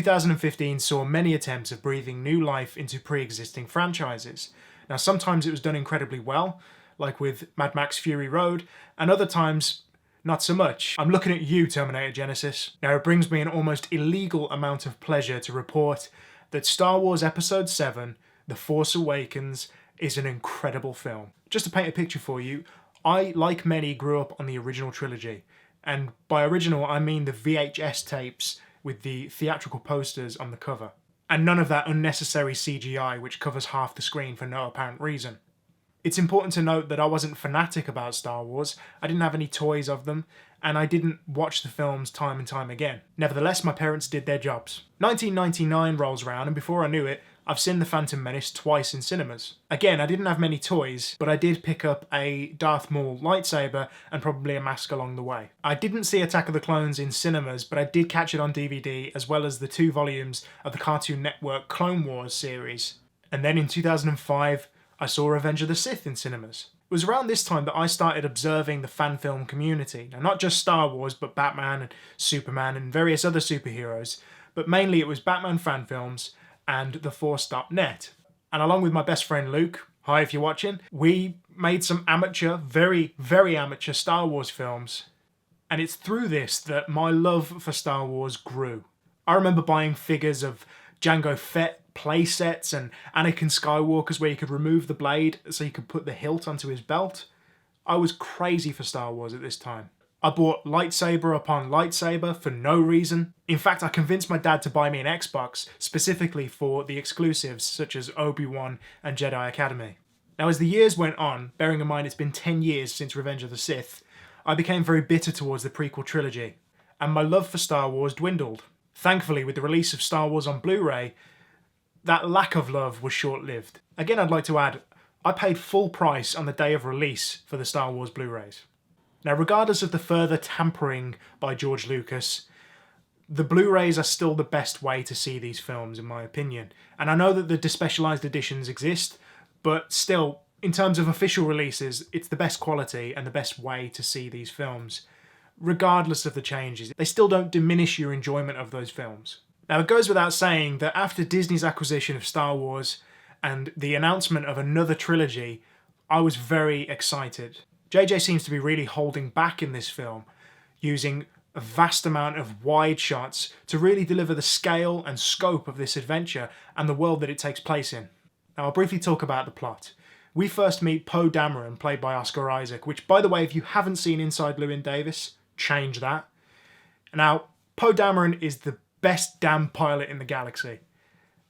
2015 saw many attempts of breathing new life into pre-existing franchises. Now, sometimes it was done incredibly well, like with Mad Max Fury Road, and other times not so much. I'm looking at you, Terminator Genisys. Now, it brings me an almost illegal amount of pleasure to report that Star Wars Episode 7, The Force Awakens, is an incredible film. Just to paint a picture for you, I, like many, grew up on the original trilogy. And by original, I mean the VHS tapes with the theatrical posters on the cover. And none of that unnecessary CGI which covers half the screen for no apparent reason. It's important to note that I wasn't fanatic about Star Wars, I didn't have any toys of them, and I didn't watch the films time and time again. Nevertheless, my parents did their jobs. 1999 rolls around, and before I knew it, I've seen The Phantom Menace twice in cinemas. Again, I didn't have many toys, but I did pick up a Darth Maul lightsaber and probably a mask along the way. I didn't see Attack of the Clones in cinemas, but I did catch it on DVD, as well as the 2 volumes of the Cartoon Network Clone Wars series. And then in 2005, I saw Revenge of the Sith in cinemas. It was around this time that I started observing the fan film community. Now, not just Star Wars, but Batman and Superman and various other superheroes, but mainly it was Batman fan films and TheForce.net. And along with my best friend Luke, hi if you're watching, we made some amateur, very, very amateur Star Wars films. And it's through this that my love for Star Wars grew. I remember buying figures of Jango Fett play sets and Anakin Skywalker's where you could remove the blade so you could put the hilt onto his belt. I was crazy for Star Wars at this time. I bought lightsaber upon lightsaber for no reason. In fact, I convinced my dad to buy me an Xbox specifically for the exclusives such as Obi-Wan and Jedi Academy. Now, as the years went on, bearing in mind it's been 10 years since Revenge of the Sith, I became very bitter towards the prequel trilogy, and my love for Star Wars dwindled. Thankfully, with the release of Star Wars on Blu-ray, that lack of love was short-lived. Again, I'd like to add, I paid full price on the day of release for the Star Wars Blu-rays. Now, regardless of the further tampering by George Lucas, the Blu-rays are still the best way to see these films, in my opinion. And I know that the despecialized editions exist, but still, in terms of official releases, it's the best quality and the best way to see these films. Regardless of the changes, they still don't diminish your enjoyment of those films. Now, it goes without saying that after Disney's acquisition of Star Wars and the announcement of another trilogy, I was very excited. JJ seems to be really holding back in this film, using a vast amount of wide shots to really deliver the scale and scope of this adventure and the world that it takes place in. Now, I'll briefly talk about the plot. We first meet Poe Dameron, played by Oscar Isaac, which, by the way, if you haven't seen Inside Llewyn Davis, change that. Now, Poe Dameron is the best damn pilot in the galaxy.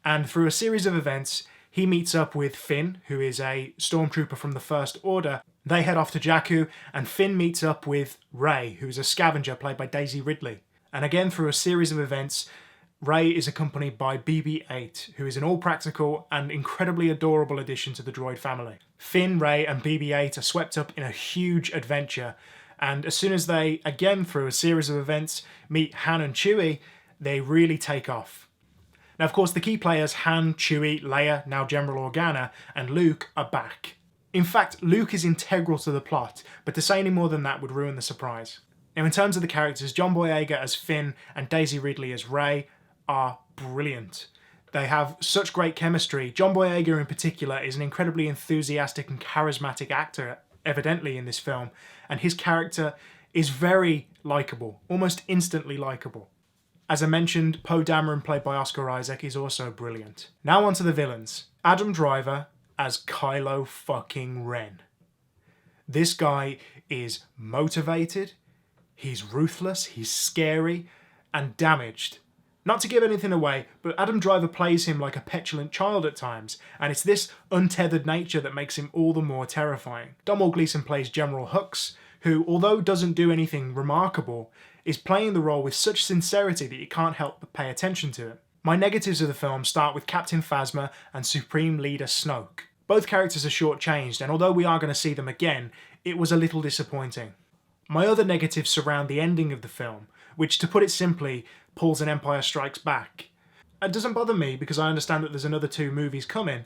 And through a series of events, he meets up with Finn, who is a stormtrooper from the First Order. They head off to Jakku, and Finn meets up with Rey, who's a scavenger played by Daisy Ridley. And again, through a series of events, Rey is accompanied by BB-8, who is an all-practical and incredibly adorable addition to the droid family. Finn, Rey, and BB-8 are swept up in a huge adventure, and as soon as they, again through a series of events, meet Han and Chewie, they really take off. Now, of course, the key players Han, Chewie, Leia, now General Organa, and Luke are back. In fact, Luke is integral to the plot, but to say any more than that would ruin the surprise. Now, in terms of the characters, John Boyega as Finn and Daisy Ridley as Rey are brilliant. They have such great chemistry. John Boyega in particular is an incredibly enthusiastic and charismatic actor, evidently in this film, and his character is very likeable, almost instantly likeable. As I mentioned, Poe Dameron, played by Oscar Isaac, is also brilliant. Now onto the villains. Adam Driver as Kylo fucking Ren. This guy is motivated, he's ruthless, he's scary, and damaged. Not to give anything away, but Adam Driver plays him like a petulant child at times, and it's this untethered nature that makes him all the more terrifying. Domhnall Gleeson plays General Hux, who, although doesn't do anything remarkable, is playing the role with such sincerity that you can't help but pay attention to it. My negatives of the film start with Captain Phasma and Supreme Leader Snoke. Both characters are shortchanged, and although we are going to see them again, it was a little disappointing. My other negatives surround the ending of the film, which, to put it simply, pulls an Empire Strikes Back. It doesn't bother me because I understand that there's another 2 movies coming,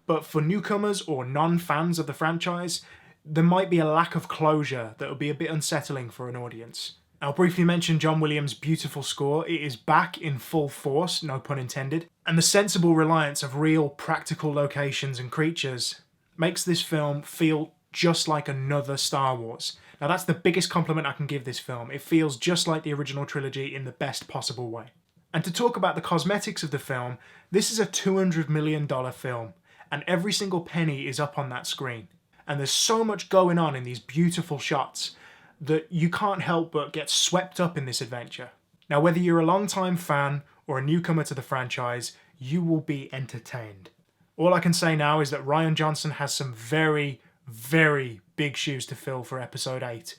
but for newcomers or non-fans of the franchise, there might be a lack of closure that will be a bit unsettling for an audience. I'll briefly mention John Williams' beautiful score. It is back in full force, no pun intended, and the sensible reliance of real practical locations and creatures makes this film feel just like another Star Wars. Now that's the biggest compliment I can give this film. It feels just like the original trilogy in the best possible way. And to talk about the cosmetics of the film, this is a $200 million film, and every single penny is up on that screen. And there's so much going on in these beautiful shots that you can't help but get swept up in this adventure. Now, whether you're a long-time fan or a newcomer to the franchise, you will be entertained. All I can say now is that Rian Johnson has some very, very big shoes to fill for episode 8,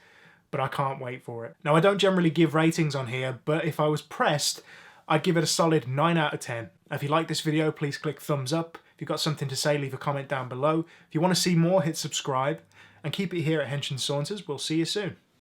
but I can't wait for it. Now, I don't generally give ratings on here, but if I was pressed, I'd give it a solid 9 out of 10. If you like this video, please click thumbs up. If you've got something to say, leave a comment down below. If you want to see more, hit subscribe. And keep it here at Hench and Saunters. We'll see you soon.